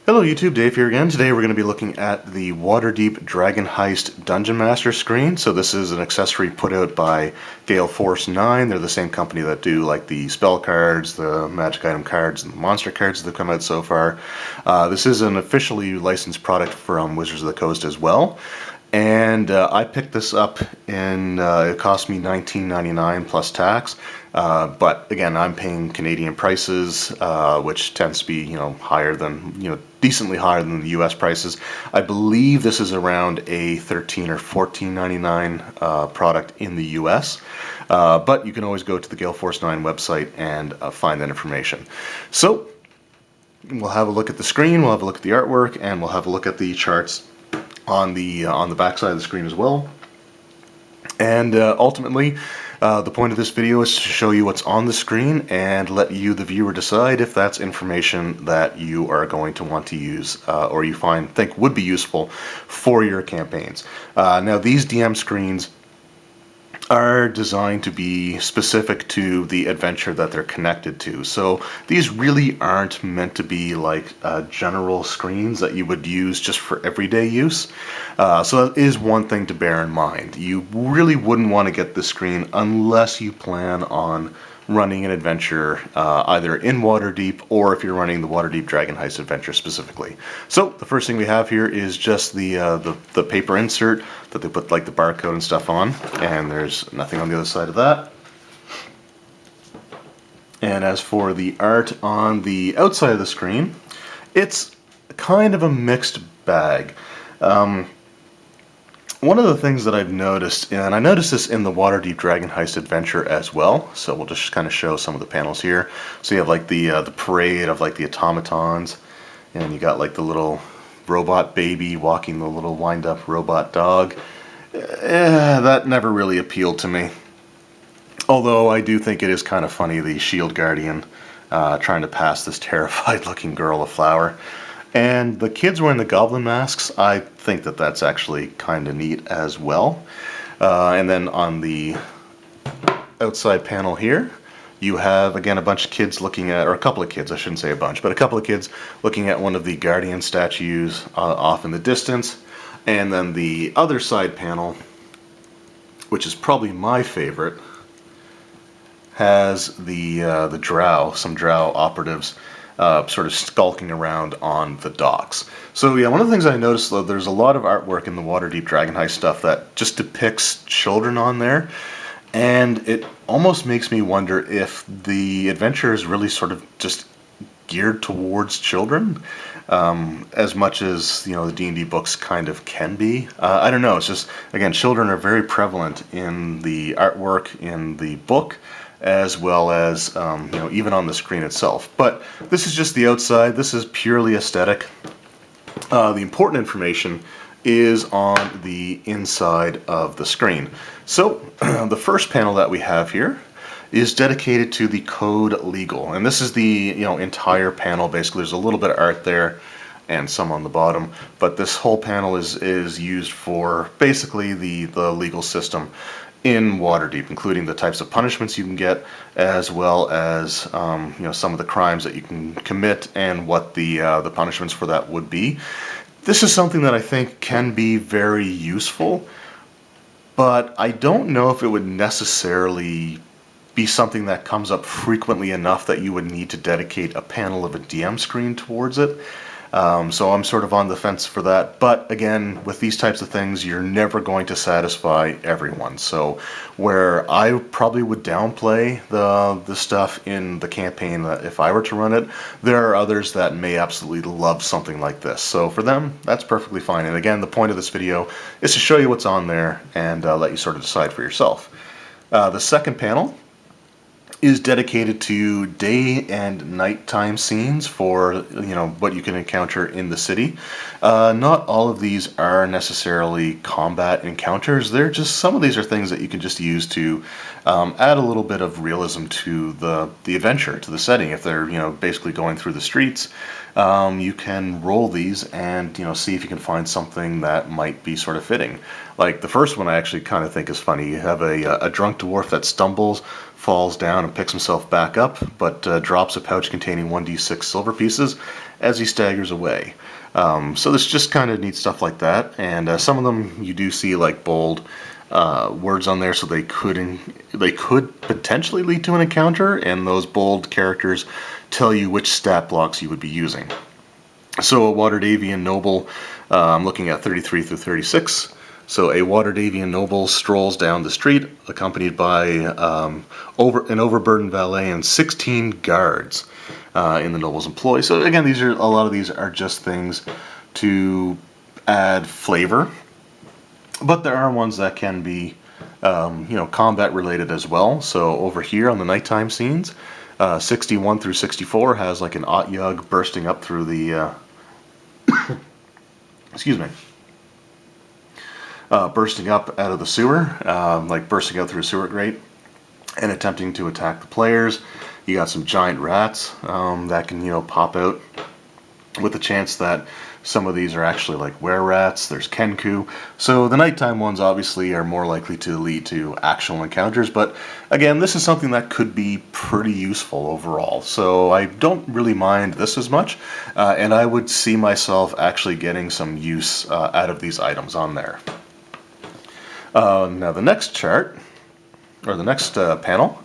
Hello YouTube, Dave here again. Today we're going to be looking at the Waterdeep Dragon Heist Dungeon Master screen. So this is an accessory put out by Gale Force 9. They're the same company that do like the spell cards, the magic item cards, and the monster cards that have come out so far. This is an officially licensed product from Wizards of the Coast as well. And I picked this up in, it cost me $19.99 plus tax. But again, I'm paying Canadian prices, which tends to be, higher than, decently higher than the U.S. prices. I believe this is around a $13 or $14.99 product in the U.S. But you can always go to the Gale Force 9 website and find that information. So we'll have a look at the screen, we'll have a look at the artwork, and we'll have a look at the charts on the back side of the screen as well. And ultimately, the point of this video is to show you what's on the screen and let you, the viewer, decide if that's information that you are going to want to use or you think would be useful for your campaigns. Now, these DM screens are designed to be specific to the adventure that they're connected to. So these really aren't meant to be like general screens that you would use just for everyday use. So that is one thing to bear in mind. You really wouldn't want to get this screen unless you plan on running an adventure either in Waterdeep or if you're running the Waterdeep Dragon Heist adventure specifically. So the first thing we have here is just the paper insert that they put like the barcode and stuff on, and there's nothing on the other side of that. And as for the art on the outside of the screen, it's kind of a mixed bag. One of the things that I've noticed, and I noticed this in the Waterdeep Dragon Heist adventure as well, so we'll just kind of show some of the panels here. So you have like the parade of like the automatons, and you got like the little robot baby walking the little wind-up robot dog. That never really appealed to me. Although I do think it is kind of funny, the shield guardian trying to pass this terrified looking girl a flower. And the kids wearing the goblin masks, I think that that's actually kind of neat as well. And then on the outside panel here, you have, again, a bunch of kids looking at, or a couple of kids, I shouldn't say a bunch, but a couple of kids looking at one of the guardian statues off in the distance. And then the other side panel, which is probably my favorite, has the drow, some drow operatives sort of skulking around on the docks. So yeah, one of the things I noticed, though, there's a lot of artwork in the Waterdeep Dragon Heist stuff that just depicts children on there, and it almost makes me wonder if the adventure is really sort of just geared towards children, as much as the D&D books kind of can be. I don't know. It's just, again, children are very prevalent in the artwork in the book, as well as even on the screen itself. But this is just the outside. This is purely aesthetic. The important information is on the inside of the screen. So the first panel that we have here is dedicated to the code legal, and this is the entire panel. Basically, there's a little bit of art there and some on the bottom, but this whole panel is used for basically the legal system in Waterdeep, including the types of punishments you can get, as well as some of the crimes that you can commit and what the punishments for that would be. This is something that I think can be very useful, but I don't know if it would necessarily be something that comes up frequently enough that you would need to dedicate a panel of a DM screen towards it. So I'm sort of on the fence for that. But again, with these types of things, you're never going to satisfy everyone. So where I probably would downplay the stuff in the campaign if I were to run it, there are others that may absolutely love something like this. So for them, that's perfectly fine. And again, the point of this video is to show you what's on there and let you sort of decide for yourself. The second panel is dedicated to day and nighttime scenes for what you can encounter in the city. Not all of these are necessarily combat encounters. They're just, some of these are things that you can just use to add a little bit of realism to the adventure, to the setting. If they're basically going through the streets, you can roll these and see if you can find something that might be sort of fitting. Like the first one, I actually kind of think is funny. You have a drunk dwarf that stumbles, falls down, and picks himself back up, but drops a pouch containing 1d6 silver pieces as he staggers away. So there's just kind of neat stuff like that, and some of them you do see like bold words on there, so they could potentially lead to an encounter, and those bold characters tell you which stat blocks you would be using. So a Waterdeepian noble, I'm looking at 33 through 36. So a Waterdeepian noble strolls down the street, accompanied by an overburdened valet and 16 guards in the noble's employ. So again, a lot of these are just things to add flavor, but there are ones that can be, combat related as well. So over here on the nighttime scenes, 61 through 64 has like an Otyug bursting up through the, excuse me, bursting up out of the sewer, like bursting out through a sewer grate and attempting to attack the players. You got some giant rats that can, pop out, with the chance that some of these are actually like were-rats. There's Kenku. So the nighttime ones obviously are more likely to lead to actual encounters, but again, this is something that could be pretty useful overall. So I don't really mind this as much, and I would see myself actually getting some use out of these items on there. Now the next chart, or the next panel,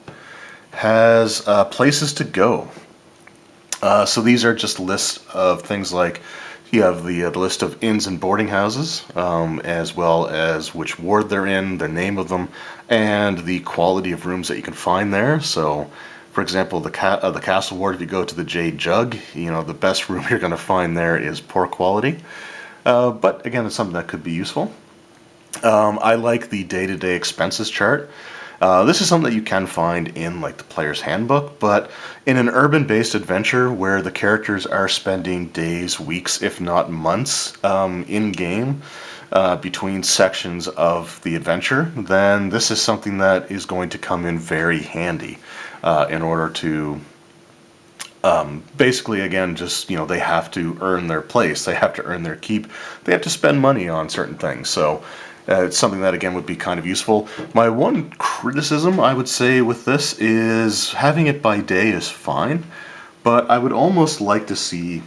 has places to go. So these are just lists of things like, you have the list of inns and boarding houses, as well as which ward they're in, the name of them, and the quality of rooms that you can find there. So, for example, the castle ward, if you go to the Jade Jug, the best room you're going to find there is poor quality. But again, it's something that could be useful. I like the day-to-day expenses chart. This is something that you can find in like the player's handbook, but in an urban-based adventure where the characters are spending days, weeks, if not months in-game between sections of the adventure, then this is something that is going to come in very handy in order to basically, again, just, they have to earn their place, they have to earn their keep, they have to spend money on certain things. So it's something that, again, would be kind of useful. My one criticism, I would say, with this is having it by day is fine, but I would almost like to see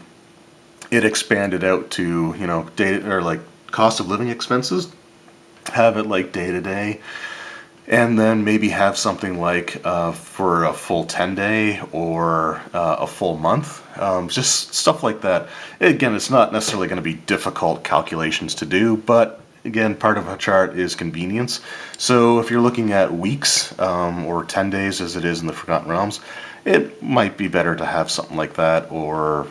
it expanded out to, data or like cost of living expenses. Have it like day to day, and then maybe have something like for a full 10-day or a full month. Just stuff like that. Again, it's not necessarily going to be difficult calculations to do, but again, part of a chart is convenience. So if you're looking at weeks or 10 days as it is in the Forgotten Realms, it might be better to have something like that, or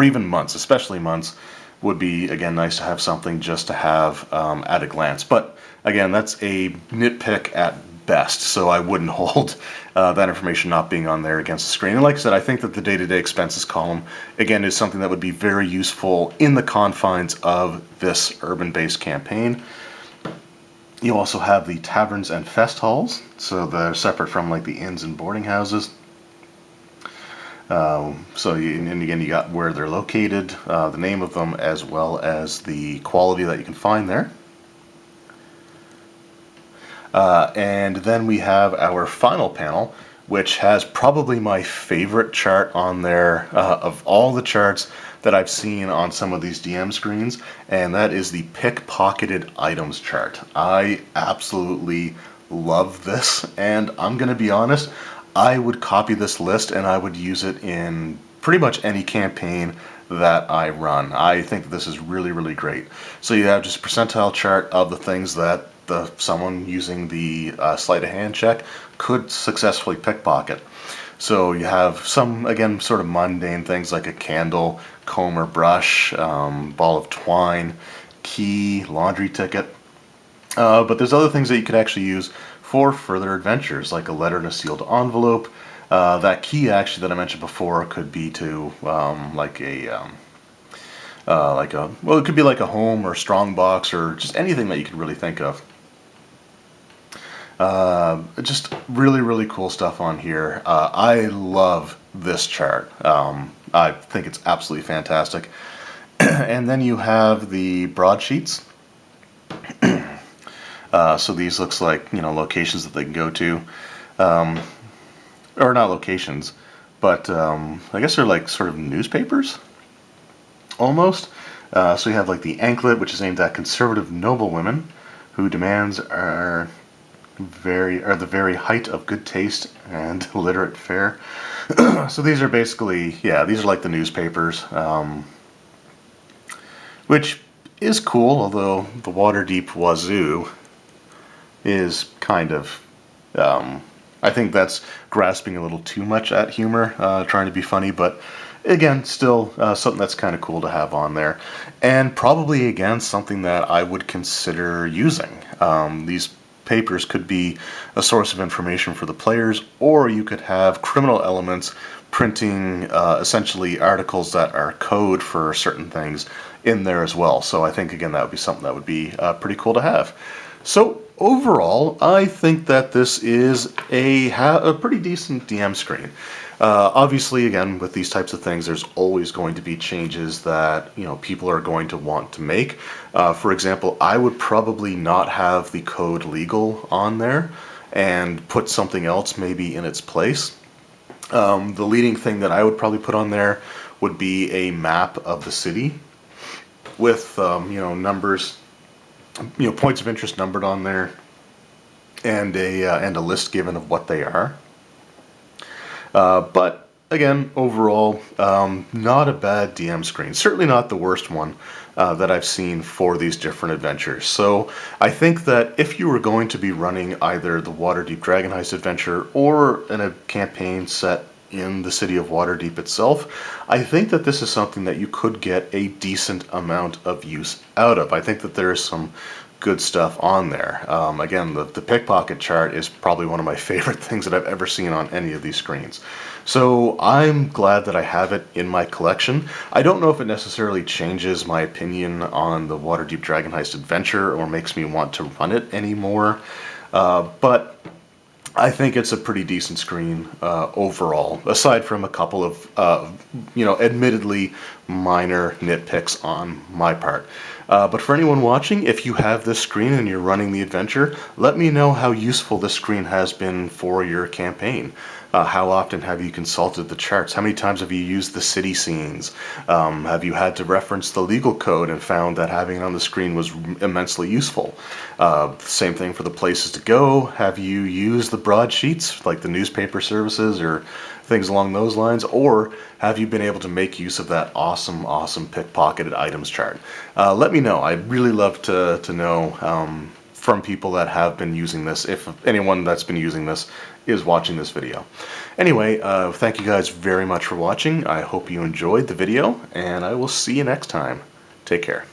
even months, especially months, would be, again, nice to have something just to have at a glance. But again, that's a nitpick at best, so I wouldn't hold that information not being on there against the screen. And like I said, I think that the day-to-day expenses column, again, is something that would be very useful in the confines of this urban-based campaign. You also have the taverns and fest halls, so they're separate from like the inns and boarding houses. And again, you got where they're located, the name of them, as well as the quality that you can find there. And then we have our final panel, which has probably my favorite chart on there of all the charts that I've seen on some of these DM screens, and that is the pickpocketed items chart. I absolutely love this, and I'm going to be honest, I would copy this list and I would use it in pretty much any campaign that I run. I think this is really, really great. So you have just a percentile chart of the things that someone using the sleight of hand check could successfully pickpocket. So you have some, again, sort of mundane things like a candle, comb or brush, ball of twine, key, laundry ticket. But there's other things that you could actually use for further adventures, like a letter in a sealed envelope. That key, actually, that I mentioned before, could be to it could be like a home or strong box or just anything that you could really think of. Just really, really cool stuff on here. I love this chart. I think it's absolutely fantastic. And then you have the broadsheets. So these looks like, locations that they can go to, or not locations, but I guess they're like sort of newspapers, almost. So you have like the anklet, which is aimed at conservative noblewomen who demands are the very height of good taste and literate fare. So these are basically, yeah, these are like the newspapers, which is cool, although the Waterdeep Wazoo is kind of, I think that's grasping a little too much at humor, trying to be funny, but again, still something that's kind of cool to have on there. And probably, again, something that I would consider using. These papers could be a source of information for the players, or you could have criminal elements printing essentially articles that are code for certain things in there as well. So I think, again, that would be something that would be pretty cool to have. So overall, I think that this is a pretty decent DM screen. Obviously, again, with these types of things, there's always going to be changes that people are going to want to make. For example, I would probably not have the code legal on there and put something else maybe in its place. The leading thing that I would probably put on there would be a map of the city with numbers, points of interest numbered on there, and a list given of what they are. But again, overall, not a bad DM screen. Certainly not the worst one that I've seen for these different adventures. So I think that if you were going to be running either the Waterdeep Dragon Heist adventure or in a campaign set in the city of Waterdeep itself, I think that this is something that you could get a decent amount of use out of. I think that there is some good stuff on there. Again, the Pickpocket chart is probably one of my favorite things that I've ever seen on any of these screens. So I'm glad that I have it in my collection. I don't know if it necessarily changes my opinion on the Waterdeep Dragon Heist adventure or makes me want to run it anymore, but I think it's a pretty decent screen overall, aside from a couple of, admittedly minor nitpicks on my part. But for anyone watching, if you have this screen and you're running the adventure, let me know how useful this screen has been for your campaign. How often have you consulted the charts? How many times have you used the city scenes? Have you had to reference the legal code and found that having it on the screen was immensely useful? Same thing for the places to go. Have you used the broadsheets, like the newspaper services or things along those lines? Or have you been able to make use of that awesome pickpocketed items chart? Let me know. I'd really love to know from people that have been using this, if anyone that's been using this is watching this video. Anyway, thank you guys very much for watching. I hope you enjoyed the video, and I will see you next time. Take care.